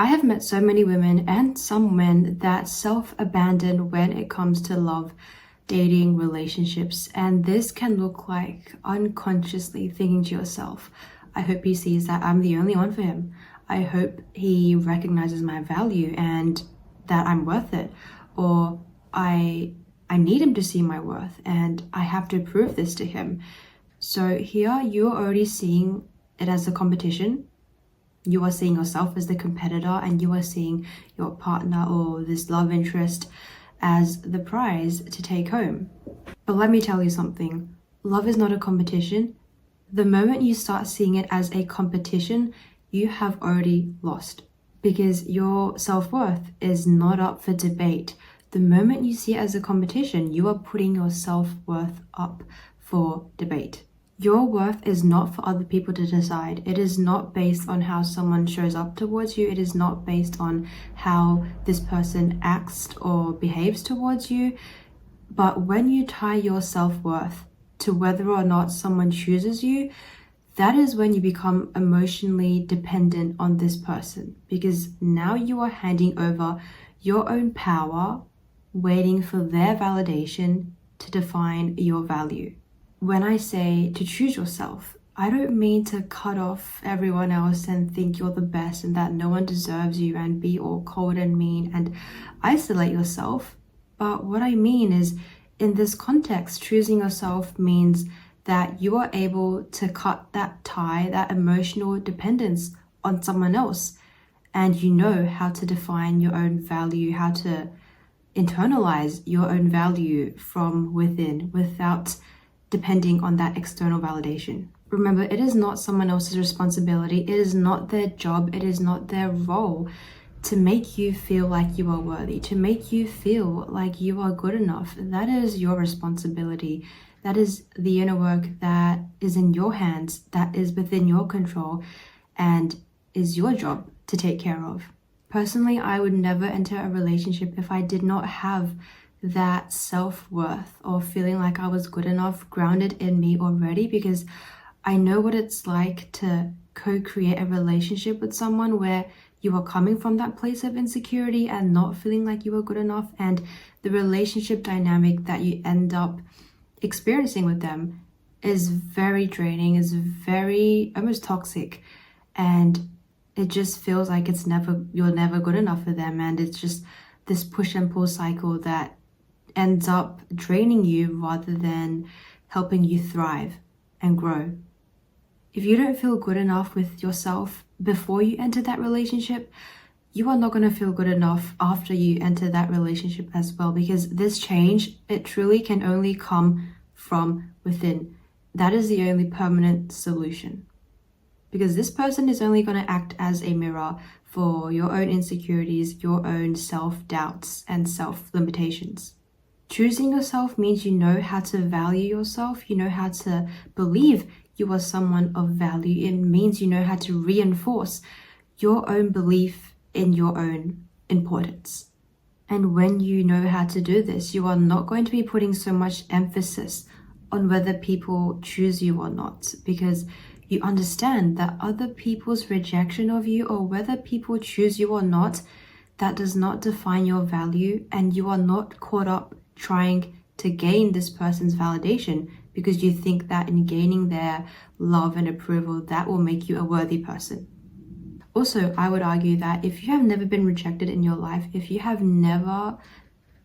I have met so many women and some men that self-abandon when it comes to love, dating, relationships, and this can look like unconsciously thinking to yourself, I hope he sees that I'm the only one for him. I hope he recognizes my value and that I'm worth it. Or I need him to see my worth and I have to prove this to him. So here you're already seeing it as a competition. You are seeing yourself as the competitor and you are seeing your partner or this love interest as the prize to take home. But let me tell you something. Love is not a competition. The moment you start seeing it as a competition, you have already lost because your self-worth is not up for debate. The moment you see it as a competition, you are putting your self-worth up for debate. Your worth is not for other people to decide. It is not based on how someone shows up towards you. It is not based on how this person acts or behaves towards you. But when you tie your self-worth to whether or not someone chooses you, that is when you become emotionally dependent on this person, because now you are handing over your own power, waiting for their validation to define your value. When I say to choose yourself, I don't mean to cut off everyone else and think you're the best and that no one deserves you and be all cold and mean and isolate yourself. But what I mean is, in this context, choosing yourself means that you are able to cut that tie, that emotional dependence on someone else. And you know how to define your own value, how to internalize your own value from within without depending on that external validation. Remember, it is not someone else's responsibility. It is not their job. It is not their role to make you feel like you are worthy, to make you feel like you are good enough. That is your responsibility. That is the inner work that is in your hands, that is within your control, and is your job to take care of. Personally, I would never enter a relationship if I did not have that self-worth or feeling like I was good enough grounded in me already, because I know what it's like to co-create a relationship with someone where you are coming from that place of insecurity and not feeling like you are good enough, and the relationship dynamic that you end up experiencing with them is very draining, is very almost toxic, and it just feels like you're never good enough for them, and it's just this push and pull cycle that ends up draining you rather than helping you thrive and grow. If you don't feel good enough with yourself before you enter that relationship, you are not going to feel good enough after you enter that relationship as well, because this change, it truly can only come from within. That is the only permanent solution, because this person is only going to act as a mirror for your own insecurities, your own self-doubts and self-limitations. Choosing yourself means you know how to value yourself, you know how to believe you are someone of value. It means you know how to reinforce your own belief in your own importance. And when you know how to do this, you are not going to be putting so much emphasis on whether people choose you or not, because you understand that other people's rejection of you, or whether people choose you or not, that does not define your value, and you are not caught up trying to gain this person's validation because you think that in gaining their love and approval, that will make you a worthy person. Also, I would argue that if you have never been rejected in your life, if you have never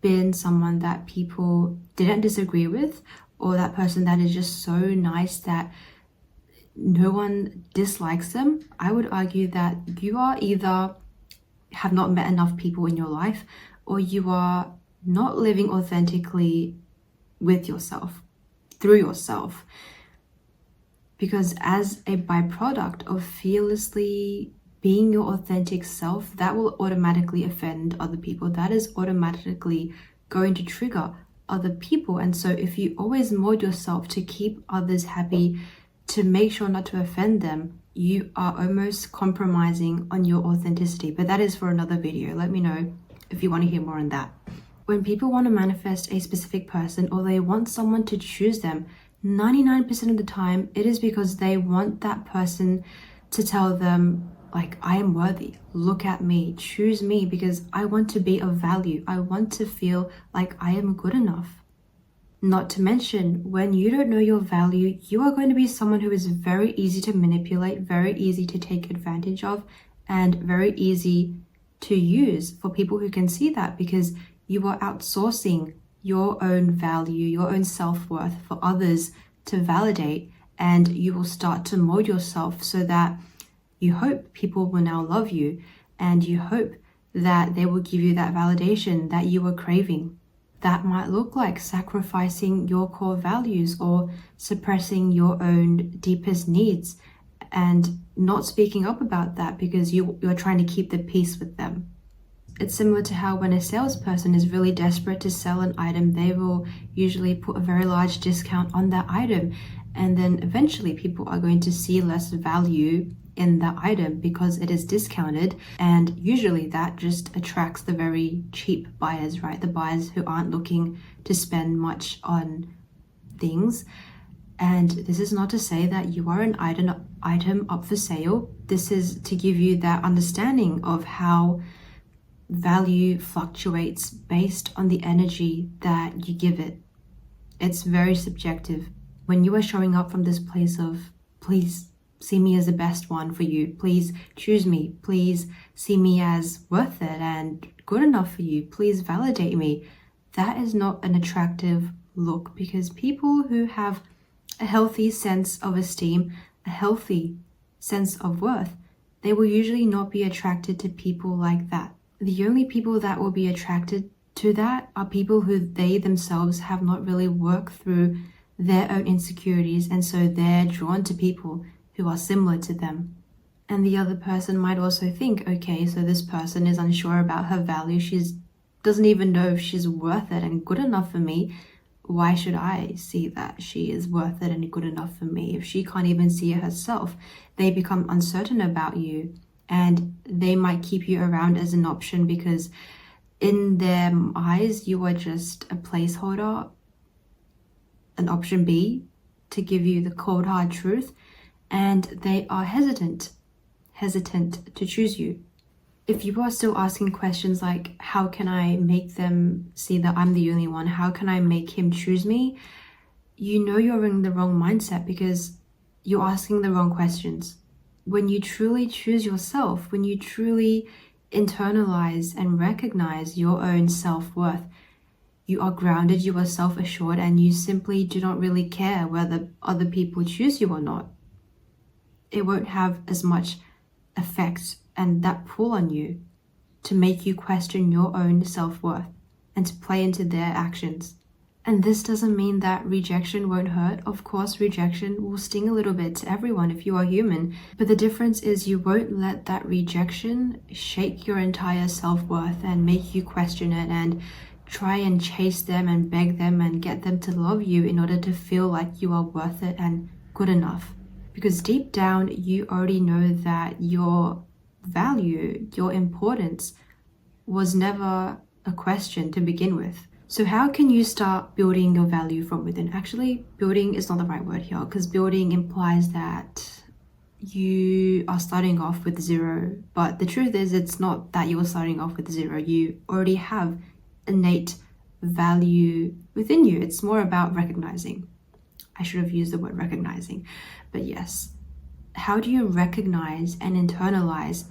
been someone that people didn't disagree with, or that person that is just so nice that no one dislikes them, I would argue that you are either have not met enough people in your life, or you are not living authentically with yourself, through yourself. Because as a byproduct of fearlessly being your authentic self, that will automatically offend other people. That is automatically going to trigger other people. And so if you always mold yourself to keep others happy, to make sure not to offend them, you are almost compromising on your authenticity. But that is for another video. Let me know if you want to hear more on that. When people want to manifest a specific person, or they want someone to choose them, 99% of the time, it is because they want that person to tell them Like, I am worthy. Look at me. Choose me because I want to be of value. I want to feel like I am good enough. Not to mention, when you don't know your value, you are going to be someone who is very easy to manipulate, very easy to take advantage of, and very easy to use for people who can see that, because you are outsourcing your own value, your own self-worth for others to validate, and you will start to mold yourself so that you hope people will now love you, and you hope that they will give you that validation that you are craving. That might look like sacrificing your core values or suppressing your own deepest needs and not speaking up about that because you're trying to keep the peace with them. It's similar to how when a salesperson is really desperate to sell an item, they will usually put a very large discount on that item. And then eventually people are going to see less value in that item because it is discounted. And usually that just attracts the very cheap buyers, right? The buyers who aren't looking to spend much on things. And this is not to say that you are an item up for sale. This is to give you that understanding of how value fluctuates based on the energy that you give it. It's very subjective. When you are showing up from this place of, please see me as the best one for you, please choose me, please see me as worth it and good enough for you, please validate me, that is not an attractive look, because people who have a healthy sense of esteem, a healthy sense of worth, they will usually not be attracted to people like that. The only people that will be attracted to that are people who they themselves have not really worked through their own insecurities, and so they're drawn to people who are similar to them. And the other person might also think, okay, so this person is unsure about her value, she doesn't even know if she's worth it and good enough for me. Why should I see that she is worth it and good enough for me if she can't even see it herself? They become uncertain about you, and they might keep you around as an option because in their eyes you are just a placeholder, an option B, to give you the cold hard truth, and they are hesitant to choose you. If you are still asking questions like, how can I make them see that I'm the only one? How can I make him choose me? You know you're in the wrong mindset because you're asking the wrong questions. When you truly choose yourself, when you truly internalize and recognize your own self-worth, you are grounded, you are self-assured, and you simply do not really care whether other people choose you or not. It won't have as much effect and that pull on you to make you question your own self-worth and to play into their actions. And this doesn't mean that rejection won't hurt. Of course, rejection will sting a little bit to everyone if you are human. But the difference is you won't let that rejection shake your entire self-worth and make you question it and try and chase them and beg them and get them to love you in order to feel like you are worth it and good enough. Because deep down, you already know that your value, your importance was never a question to begin with. So how can you start building your value from within? Actually, building is not the right word here, because building implies that you are starting off with zero. But the truth is, it's not that you are starting off with zero. You already have innate value within you. It's more about recognizing. I should have used the word recognizing. But yes, how do you recognize and internalize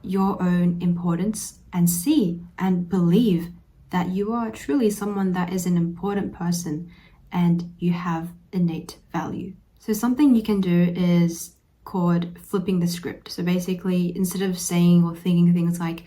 your own importance and see and believe that you are truly someone that is an important person and you have innate value? So something you can do is called flipping the script. So basically, instead of saying or thinking things like,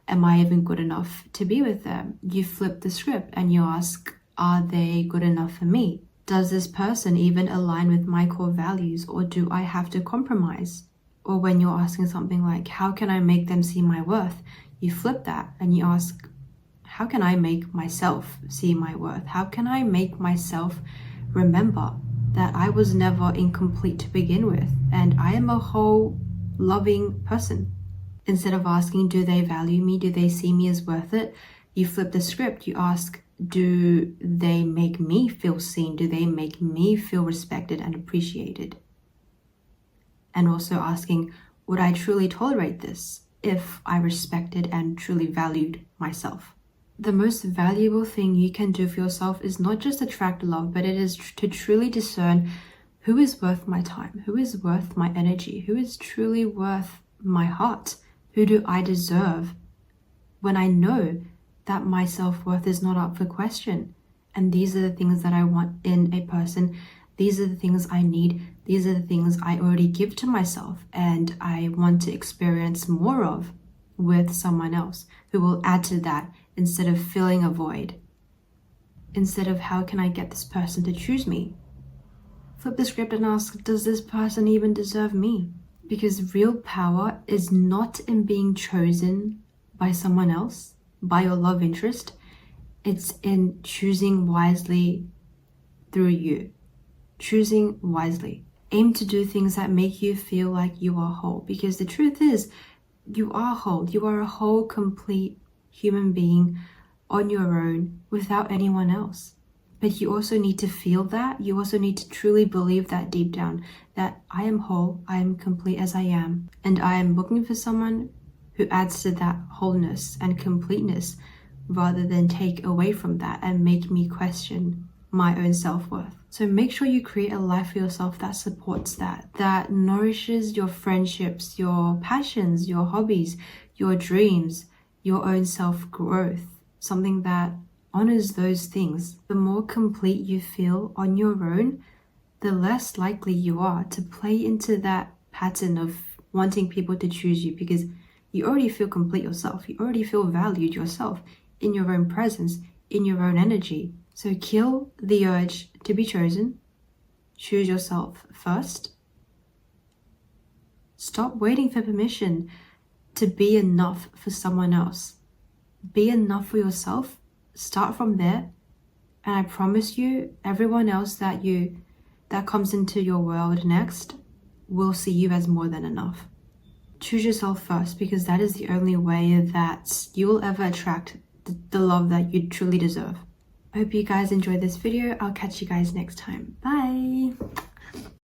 am I even good enough to be with them? You flip the script and you ask, are they good enough for me? Does this person even align with my core values, or do I have to compromise? Or when you're asking something like, how can I make them see my worth? You flip that and you ask, how can I make myself see my worth? How can I make myself remember that I was never incomplete to begin with and I am a whole loving person? Instead of asking, do they value me? Do they see me as worth it? You flip the script. You ask, do they make me feel seen? Do they make me feel respected and appreciated? And also asking, Would I truly tolerate this if I respected and truly valued myself? The most valuable thing you can do for yourself is not just attract love, but it is to truly discern who is worth my time, who is worth my energy, who is truly worth my heart, who do I deserve when I know that my self-worth is not up for question. And these are the things that I want in a person. These are the things I need. These are the things I already give to myself and I want to experience more of with someone else who will add to that instead of filling a void. Instead of how can I get this person to choose me? Flip the script and ask, does this person even deserve me? Because real power is not in being chosen by someone else, by your love interest. It's in choosing wisely through you. Choosing wisely. Aim to do things that make you feel like you are whole. Because the truth is, you are whole. You are a whole, complete human being on your own without anyone else. But you also need to feel that. You also need to truly believe that deep down, that I am whole, I am complete as I am. And I am looking for someone who adds to that wholeness and completeness rather than take away from that and make me question my own self-worth. So make sure you create a life for yourself that supports that nourishes your friendships, your passions, your hobbies, your dreams, your own self-growth, something that honors those things. The more complete you feel on your own, the less likely you are to play into that pattern of wanting people to choose you, because you already feel complete yourself. You already feel valued yourself in your own presence, in your own energy. So kill the urge to be chosen. Choose yourself first. Stop waiting for permission to be enough for someone else. Be enough for yourself. Start from there. And I promise you, everyone else that comes into your world next will see you as more than enough. Choose yourself first, because that is the only way that you will ever attract the love that you truly deserve. I hope you guys enjoyed this video. I'll catch you guys next time. Bye!